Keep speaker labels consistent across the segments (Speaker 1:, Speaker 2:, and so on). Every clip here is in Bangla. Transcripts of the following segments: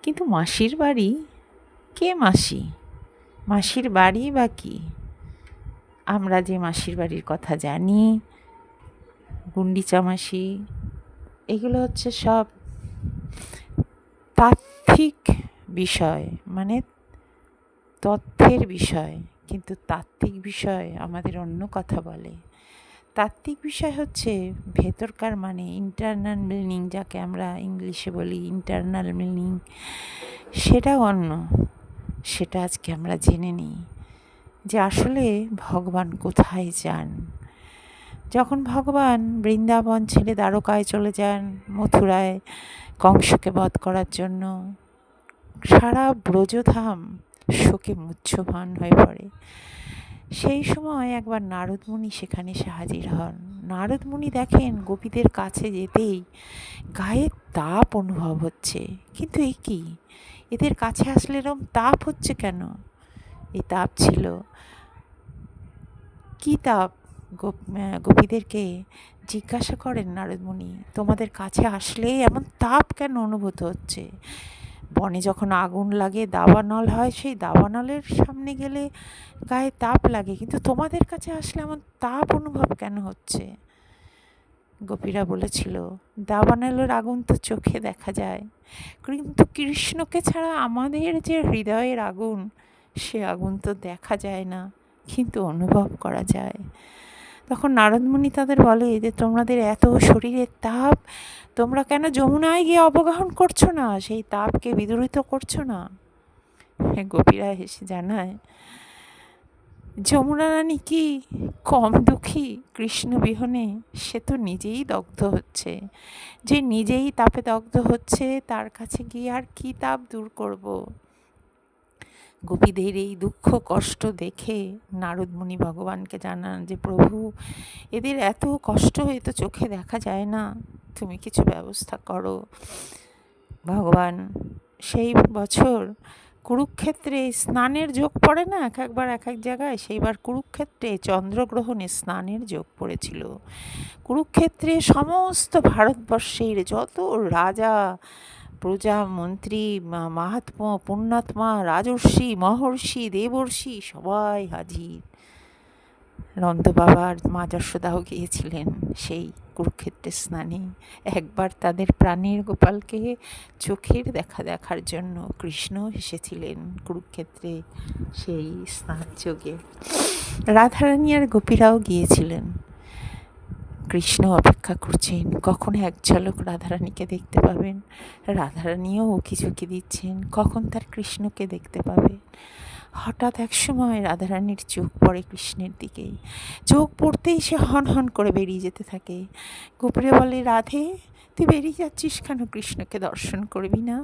Speaker 1: কিন্তু মাসির বাড়ি, কে মাসি? মাসির বাড়ি বা কী? আমরা যে মাসির বাড়ির কথা জানি, গুন্ডিচা মাসি, এগুলো হচ্ছে সব তাত্ত্বিক বিষয়, মানে তথ্যের বিষয়। কিন্তু তাত্ত্বিক বিষয় আমাদের অন্য কথা বলে। তাত্ত্বিক বিষয় হচ্ছে ভেতরকার, মানে ইন্টারনাল মিনিং, যাকে আমরা ইংলিশে বলি ইন্টারনাল মিনিং, সেটা অন্য। সেটা আজকে আমরা জেনে নিই যে আসলে ভগবান কোথায় যান। যখন ভগবান বৃন্দাবন ছেড়ে দ্বারকায় চলে যান, মথুরায় কংসকে বধ করার জন্য, সারা ব্রজধাম শোকে মুহ্যমান হয়ে পড়ে। সেই সময় একবার নারদমুনি সেখানে এসে হাজির হন। নারদমুনি দেখেন গোপীদের কাছে যেতেই গায়ে তাপ অনুভব হচ্ছে। কিন্তু এ কি, এদের কাছে আসলে এরম তাপ হচ্ছে কেন? এই তাপ ছিল, কি তাপ? গোপীদেরকে জিজ্ঞাসা করেন নারদমুনি, তোমাদের কাছে আসলেই এমন তাপ কেন অনুভূত হচ্ছে? বনে যখন আগুন লাগে, দাবানল হয়, সেই দাবানলের সামনে গেলে গায়ে তাপ লাগে, কিন্তু তোমাদের কাছে আসলে এমন তাপ অনুভব কেন হচ্ছে? গোপীরা বলেছিল, দাবানলের আগুন তো চোখে দেখা যায়, কিন্তু কৃষ্ণকে ছাড়া আমাদের যে হৃদয়ের আগুন, সে আগুন তো দেখা যায় না, কিন্তু অনুভব করা যায়। তখন নারদমুনি তাদের বলে যে তোমাদের এত শরীরের তাপ, তোমরা কেন যমুনায় গিয়ে অবগাহন করছো না, সেই তাপকে বিদূরিত করছো না? গোপীরা হেসে জানায়, যমুনা রানী কি কম দুঃখী কৃষ্ণ বিহনে? সে তো নিজেই দগ্ধ হচ্ছে। যে নিজেই তাপে দগ্ধ হচ্ছে, তার কাছে গিয়ে আর কি তাপ দূর করব? গোপীদের এই দুঃখ কষ্ট দেখে নারদমুনি ভগবানকে জানান যে প্রভু, এদের এত কষ্ট এ তো চোখে দেখা যায় না, তুমি কিছু ব্যবস্থা করো। ভগবান সেই বছর কুরুক্ষেত্রে স্নানের যোগ পড়ে না এক একবার এক এক জায়গায়, সেইবার কুরুক্ষেত্রে চন্দ্রগ্রহণে স্নানের যোগ পড়েছিল। কুরুক্ষেত্রে সমস্ত ভারতবর্ষের যত রাজা প্রজা মন্ত্রী মাহাত্মা পুণ্যাত্মা রাজর্ষি মহর্ষি দেবর্ষি সবাই হাজির। নন্দ বাবার মা যশোদাও গিয়েছিলেন সেই কুরুক্ষেত্রে স্নানে। একবার তাদের প্রাণের গোপালকে চোখের দেখা দেখার জন্য কৃষ্ণ এসেছিলেন কুরুক্ষেত্রে সেই স্নান যোগে। রাধারানী আর গোপীরাও গিয়েছিলেন। কৃষ্ণ অপেক্ষা করছেন কখন এক ঝলক রাধারানীকে দেখতে পাবেন। রাধারানীও উকি ঝুঁকি দিচ্ছেন কখন তার কৃষ্ণকে দেখতে পাবে। হঠাৎ এক সময় রাধারানীর চোখ পড়ে কৃষ্ণের দিকেই। চোখ পড়তেই সে হন হন করে বেরিয়ে যেতে থাকে। গোপীরা বলে, রাধে তুই বেরিয়ে যাচ্ছিস কেন, কৃষ্ণকে দর্শন করবি না?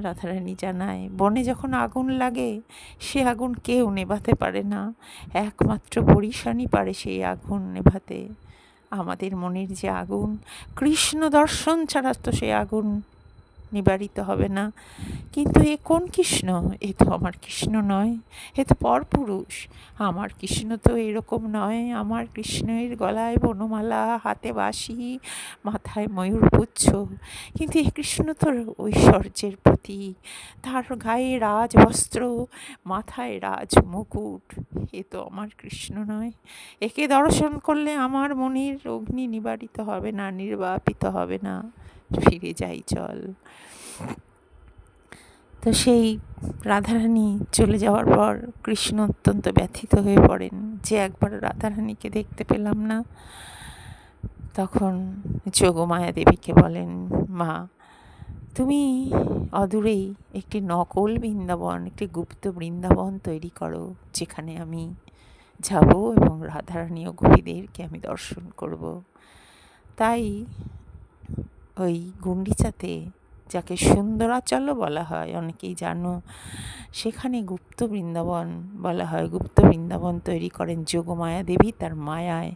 Speaker 1: রাধারানী জানায়, বনে যখন আগুন লাগে সে আগুন কেউ নেভাতে পারে না, একমাত্র বরিশানই পারে সেই আগুন নেভাতে। আমাদের মনের যে আগুন, কৃষ্ণ দর্শন ছাড়া তো সে আগুন নিবারিত হবে না। কিন্তু এ কোন কৃষ্ণ? এ তো আমার কৃষ্ণ নয়, এ তো পরপুরুষ। আমার কৃষ্ণ তো এরকম নয়। আমার কৃষ্ণের গলায় বনমালা, হাতে বাঁশি, মাথায় ময়ূরপুচ্ছ, কিন্তু এ কৃষ্ণ তো ঐশ্বর্যের প্রতীক। তার গায়ে রাজবস্ত্র, মাথায় রাজ মুকুট, এ তো আমার কৃষ্ণ নয়। একে দর্শন করলে আমার মনের অগ্নি নিবারিত হবে না, নির্বাপিত হবে না। ফিরে যাই চল। তো সেই রাধারানী চলে যাওয়ার পর কৃষ্ণ অত্যন্ত ব্যথিত হয়ে পড়েন যে একবার রাধারানীকে দেখতে পেলাম না। তখন যোগমায়া দেবীকে বলেন, মা তুমি অদূরেই একটি নকল বৃন্দাবন, একটি গুপ্ত বৃন্দাবন তৈরি করো, যেখানে আমি যাব এবং রাধারানী ও গোপীদেরকে আমি দর্শন করব। তাই ওই গুন্ডিচাতে, যাকে সুন্দরাচলও বলা হয়, অনেকেই জানো, সেখানে গুপ্ত বৃন্দাবন বলা হয়। গুপ্ত বৃন্দাবন তৈরি করেন যোগমায়া দেবী তার মায়ায়।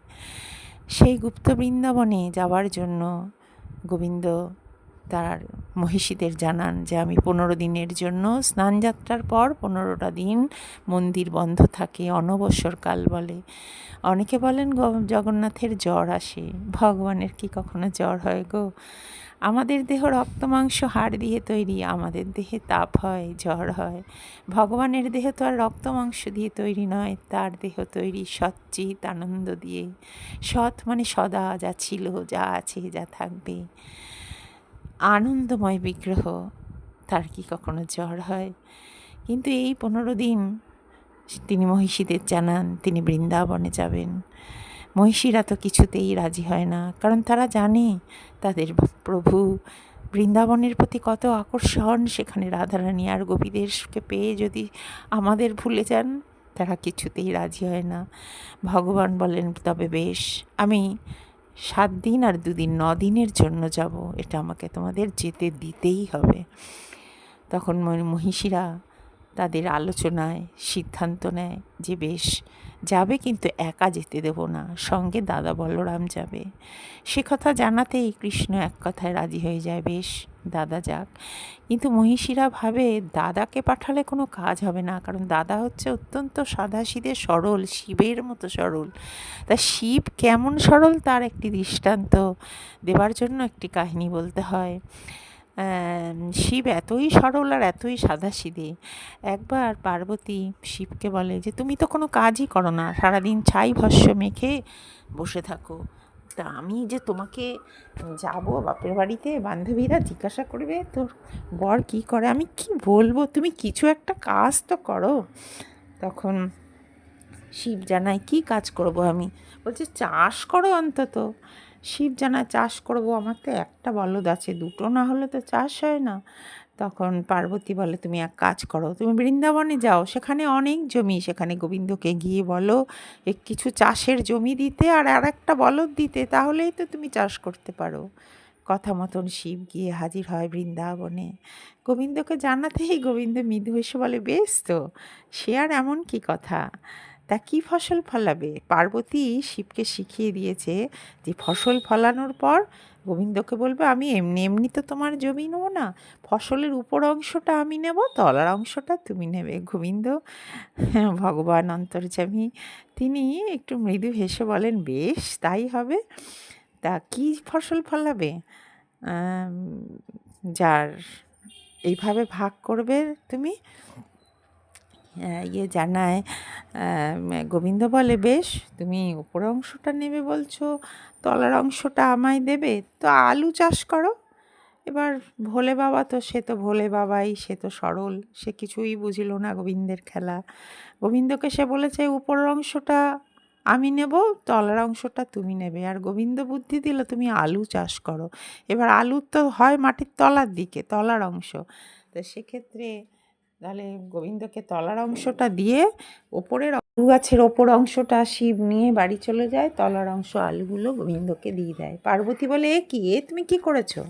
Speaker 1: সেই গুপ্ত বৃন্দাবনে যাওয়ার জন্য গোবিন্দ তার মহিষীদের জানান যে আমি 15 দিনের জন্য, স্নানযাত্রার পর 15টা দিন মন্দির বন্ধ থাকে, অনবসরকাল বলে। অনেকে বলেন জগন্নাথের জ্বর আসে, ভগবানের কি কখনো জ্বর হয় গো? আমাদের দেহ রক্ত মাংস হাড় দিয়ে তৈরি, আমাদের দেহে তাপ হয়, জ্বর হয়। ভগবানের দেহ তো আর রক্ত মাংস দিয়ে তৈরি নয়, তার দেহ তৈরি সচ্চিত আনন্দ দিয়ে। সৎ মানে সদা, যা ছিল, যা আছে, যা থাকবে, আনন্দময় বিগ্রহ, তার কি কখনো জ্বর হয়? কিন্তু এই 15 দিন তিনি মহিষীদের জানান তিনি বৃন্দাবনে যাবেন। মহিষীরা তো কিছুতেই রাজি হয় না, কারণ তারা জানে তাদের প্রভু বৃন্দাবনের প্রতি কত আকর্ষণ, সেখানে রাধারানী আর গোপীদেরকে পেয়ে যদি আমাদের ভুলে যান, তারা কিছুতেই রাজি হয় না। ভগবান বলেন, তবে বেশ, আমি 7 দিন আর 2 দিন, 9 দিনের জন্য যাব, এটা আমাকে তোমাদের যেতে দিতেই হবে। তখন মহিষীরা তাদের আলোচনায় সিদ্ধান্ত নেয় যে বেশ যাবে, কিন্তু একা যেতে দেব না, সঙ্গে দাদা বলরাম যাবে। সে কথা জানাতেই কৃষ্ণ এক কথায় রাজি হয়ে যায়, বেশ দাদা যাক। কিন্তু মহিষীরা ভাবে দাদাকে পাঠালে কোনো কাজ হবে না, কারণ দাদা হচ্ছে অত্যন্ত সাদাসিধে সরল, শিবের মতো সরল। তা শিব কেমন সরল তার একটি দৃষ্টান্ত দেবার জন্য একটি কাহিনী বলতে হয়। শিব এতই সরল আর এতই সাদাসিধে। একবার পার্বতী শিবকে বলে যে তুমি তো কোনো কাজই করো না, সারাদিন ছাই ভস্য মেখে বসে থাকো, তা আমি যে তোমাকে যাব বাপের বাড়িতে, বান্ধবীরা জিজ্ঞাসা করবে তোর বর কী করে, আমি কি বলবো, তুমি কিছু একটা কাজ তো করো। তখন শিব জানায়, কী কাজ করব আমি? বলছে চাষ করো অন্তত। শিব জানায়, চাষ করব, আমার তো একটা বলদ আছে, দুটো না হলে তো চাষ হয় না। তখন পার্বতী বলে, তুমি এক কাজ করো, তুমি বৃন্দাবনে যাও, সেখানে অনেক জমি, সেখানে গোবিন্দকে গিয়ে বলো কিছু চাষের জমি দিতে আর একটা বলদ দিতে, তাহলেই তো তুমি চাষ করতে পারো। কথা মতন শিব গিয়ে হাজির হয় বৃন্দাবনে। গোবিন্দকে জানাতেই গোবিন্দ মৃদু এসে বলে, বেশ তো, সে আর এমন কি কথা, তা কী ফসল ফলাবে? পার্বতী শিবকে শিখিয়ে দিয়েছে যে ফসল ফলানোর পর গোবিন্দকে বলবে, আমি এমনি এমনি তো তোমার জমি নেবো না, ফসলের উপর অংশটা আমি নেব, তলার অংশটা তুমি নেবে। গোবিন্দ ভগবান অন্তর্যামী, তিনি একটু মৃদু হেসে বলেন, বেশ তাই হবে। তা কী ফসল ফলাবে? যার এইভাবে ভাগ করবে তুমি? জানায়, গোবিন্দ বলে, বেশ, তুমি উপরের অংশটা নেবে বলছো, তলার অংশটা আমায় দেবে, তো আলু চাষ করো। এবার ভোলে বাবা তো, সে তো ভোলে বাবাই, সে তো সরল, সে কিছুই বুঝিল না গোবিন্দের খেলা। গোবিন্দকে সে বলেছে উপরের অংশটা আমি নেব, তলার অংশটা তুমি নেবে। আর গোবিন্দ বুদ্ধি দিল, তুমি আলু চাষ করো। এবার আলু তো হয় মাটির তলার দিকে, তলার অংশ, তো সেক্ষেত্রে তাহলে গোবিন্দকে তলার অংশটা দিয়ে ওপরের আলু গাছের ওপর অংশটা শিব নিয়ে বাড়ি চলে যায়, তলার অংশ আলুগুলো গোবিন্দকে দিয়ে দেয়। পার্বতী বলে, এ কি, এ তুমি কি করেছো?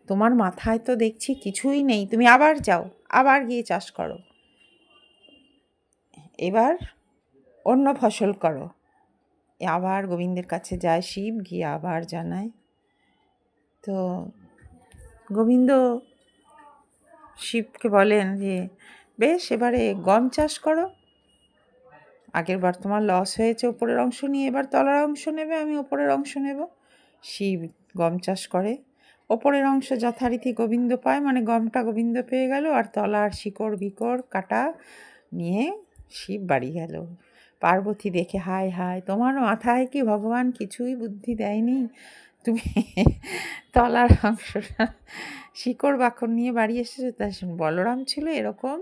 Speaker 1: তোমার মাথায় তো দেখছি কিছুই নেই, তুমি আবার যাও, আবার গিয়ে চাষ করো, এবার অন্য ফসল করো। আবার গোবিন্দের কাছে যায় শিব, গিয়ে আবার জানায়। তো গোবিন্দ শিবকে বলেন যে বেশ, এবারে গম চাষ করো, আগের বার তোমার লস হয়েছে ওপরের অংশ নিয়ে, এবার তলার অংশ নেবে, আমি ওপরের অংশ নেব। শিব গম চাষ করে, ওপরের অংশ যথারীতি গোবিন্দ পায়, মানে গমটা গোবিন্দ পেয়ে গেল, আর তলার শিকড় বিকড় কাটা নিয়ে শিব বাড়ি গেল। পার্বতী দেখে, হায় হায়, তোমার মাথায় কি ভগবান কিছুই বুদ্ধি দেয়নি? তুমি তলার অংশটা শিকড় বাকড় নিয়ে বাড়ি এসেছো। তা বলরাম ছিল এরকম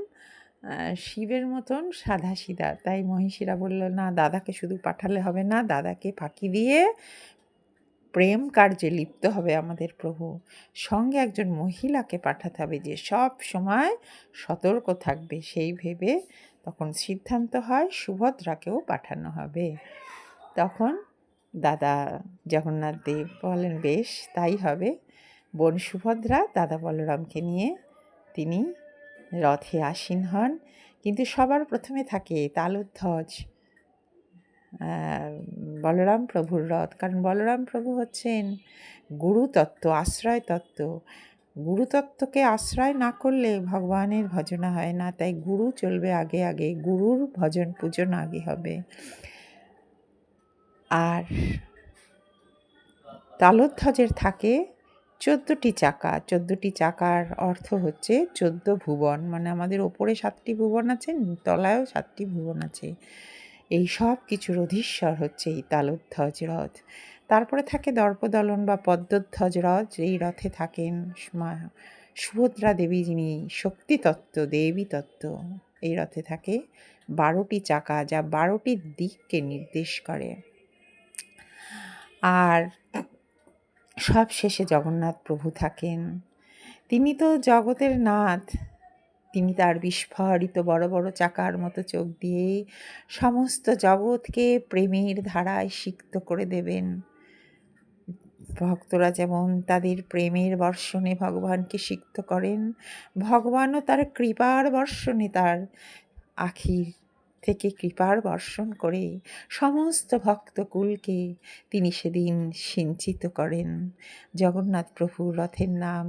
Speaker 1: শিবের মতন সাধাসিধা, তাই মহিষীরা বলল, না, দাদাকে শুধু পাঠালে হবে না, দাদাকে ফাঁকি দিয়ে প্রেম কার্যে লিপ্ত হবে আমাদের প্রভু, সঙ্গে একজন মহিলাকে পাঠাতে হবে যে সব সময় সতর্ক থাকবে, সেই ভেবে তখন সিদ্ধান্ত হয় সুভদ্রাকেও পাঠানো হবে। তখন দাদা জগন্নাথ দেব বলেন, বেশ তাই হবে। বোন সুভদ্রা দাদা বলরামকে নিয়ে তিনি রথে আসীন হন, কিন্তু সবার প্রথমে থাকে তালধ্বজ। বলরাম প্রভুর রথ, কারণ বলরাম প্রভু হচ্ছেন গুরুতত্ত্ব, আশ্রয় তত্ত্ব। গুরুতত্ত্বকে আশ্রয় না করলে ভগবানের ভজনা হয় না, তাই গুরু চলবে আগে আগে, গুরুর ভজন পূজন আগে হবে। আর তালধ্বজের থাকে 14টি চাকা। 14টি চাকার অর্থ হচ্ছে 14 ভুবন, মানে আমাদের ওপরে 7টি ভুবন আছে, তলায়ও 7টি ভুবন আছে। এই সব কিছুর অধীশ্বর হচ্ছে এই তালধ্বজ রথ। তারপরে থাকে দর্পদলন বা পদ্মধ্বজ রথ। এই রথে থাকেন সুভদ্রা দেবী, যিনি শক্তিতত্ত্ব, দেবী তত্ত্ব। এই রথে থাকে 12টি চাকা, যা 12টি দিককে নির্দেশ করে। আর সব শেষে জগন্নাথ প্রভু থাকেন। তিনি তো জগতের নাথ। তিনি তার বিস্ফারিত বড় বড় চাকার মতো চোখ দিয়ে সমস্ত জগৎকে প্রেমের ধারায় সিক্ত করে দেবেন। ভক্তরা যেমন তাদের প্রেমের বর্ষণে ভগবানকে সিক্ত করেন, ভগবানও তার কৃপার বর্ষণে তার আখির থেকে কৃপার বর্ষণ করে সমস্ত ভক্তকুলকে তিনি সেদিন সিঞ্চিত করেন। জগন্নাথ প্রভুর রথের নাম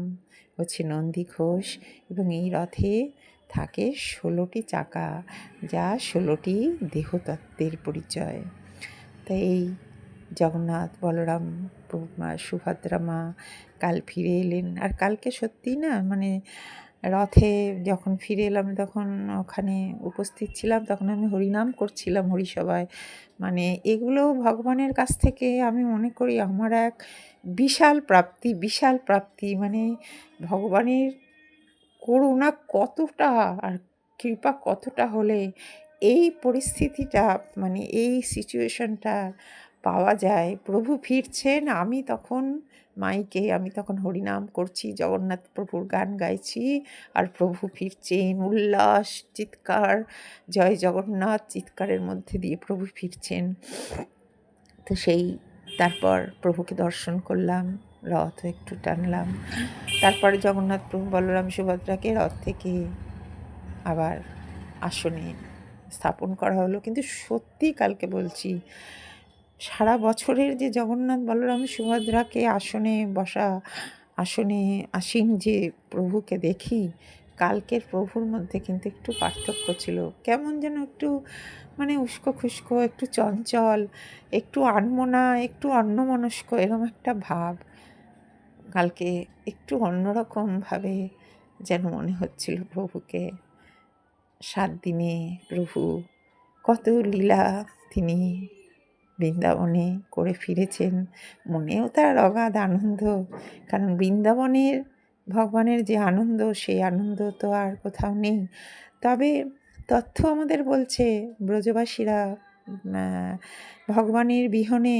Speaker 1: হচ্ছে নন্দী ঘোষ, এবং এই রথে থাকে 16টি চাকা, যা 16টি দেহতত্ত্বের পরিচয়। তাই এই জগন্নাথ, বলরাম, সুভদ্রা মা কাল ফিরে এলেন। আর কালকে সত্যিই না, মানে রথে যখন ফিরে এলাম, তখন ওখানে উপস্থিত ছিলাম, তখন আমি হরিনাম করছিলাম হরিসভায়। মানে এগুলো ভগবানের কাছ থেকে আমি মনে করি আমার এক বিশাল প্রাপ্তি, বিশাল প্রাপ্তি। মানে ভগবানের করুণা কতটা আর কৃপা কতটা হলে এই পরিস্থিতিটা, মানে এই সিচুয়েশনটা পাওয়া যায়। প্রভু ফিরছেন, আমি তখন মাইকে, আমি তখন হরিনাম করছি, জগন্নাথ প্রভুর গান গাইছি, আর প্রভু ফিরছেন, উল্লাস, চিৎকার, জয় জগন্নাথ চিৎকারের মধ্যে দিয়ে প্রভু ফিরছেন। তো সেই তারপর প্রভুকে দর্শন করলাম, রথ একটু টানলাম, তারপরে জগন্নাথ প্রভু বলরাম সুভদ্রাকে রথ থেকে আবার আসনে স্থাপন করা হলো। কিন্তু সত্যি কালকে বলছি, সারা বছরের যে জগন্নাথ বলরাম সুভদ্রাকে আসনে বসা, আসনে আসীন যে প্রভুকে দেখি, কালকের প্রভুর মধ্যে কিন্তু একটু পার্থক্য ছিল। কেমন যেন একটু মানে উস্কো খুস্কো, একটু চঞ্চল, একটু আনমনা, একটু অন্যমনস্ক, এরকম একটা ভাব কালকে একটু অন্যরকমভাবে যেন মনে হচ্ছিল প্রভুকে। 7 দিনে প্রভু কত লীলা তিনি বৃন্দাবনে করে ফিরেছেন। মনেও তার অগাধ আনন্দ, কারণ বৃন্দাবনের ভগবানের যে আনন্দ, সেই আনন্দ তো আর কোথাও নেই। তবে তথ্য আমাদের বলছে ব্রজবাসীরা ভগবানের বিহনে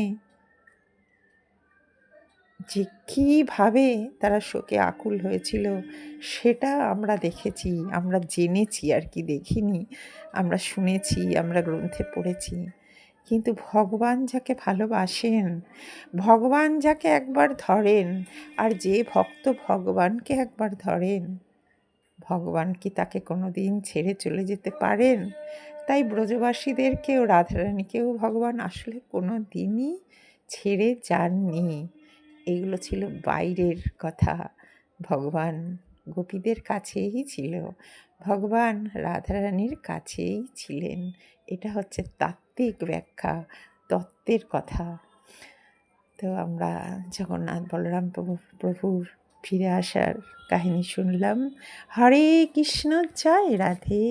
Speaker 1: যে কীভাবে তারা শোকে আকুল হয়েছিল, সেটা আমরা দেখেছি, আমরা জেনেছি, আর কি দেখিনি, আমরা শুনেছি, আমরা গ্রন্থে পড়েছি। কিন্তু ভগবান যাকে ভালোবাসেন, ভগবান যাকে একবার ধরেন, আর যে ভক্ত ভগবানকে একবার ধরেন, ভগবান কি তাকে কোনো দিন ছেড়ে চলে যেতে পারেন? তাই ব্রজবাসীদেরকেও, রাধারানীকেও ভগবান আসলে কোনো দিনই ছেড়ে যাননি। এগুলো ছিল বাইরের কথা। ভগবান গোপীদের কাছেই ছিল, ভগবান রাধারানীর কাছেই ছিলেন। এটা হচ্ছে তাত্ত্বিক ব্যাখ্যা, তত্ত্বের কথা। তো আমরা জগন্নাথ বলরাম প্রভুর ফিরে আসার কাহিনী শুনলাম। হরে কৃষ্ণ, জয় রাধে।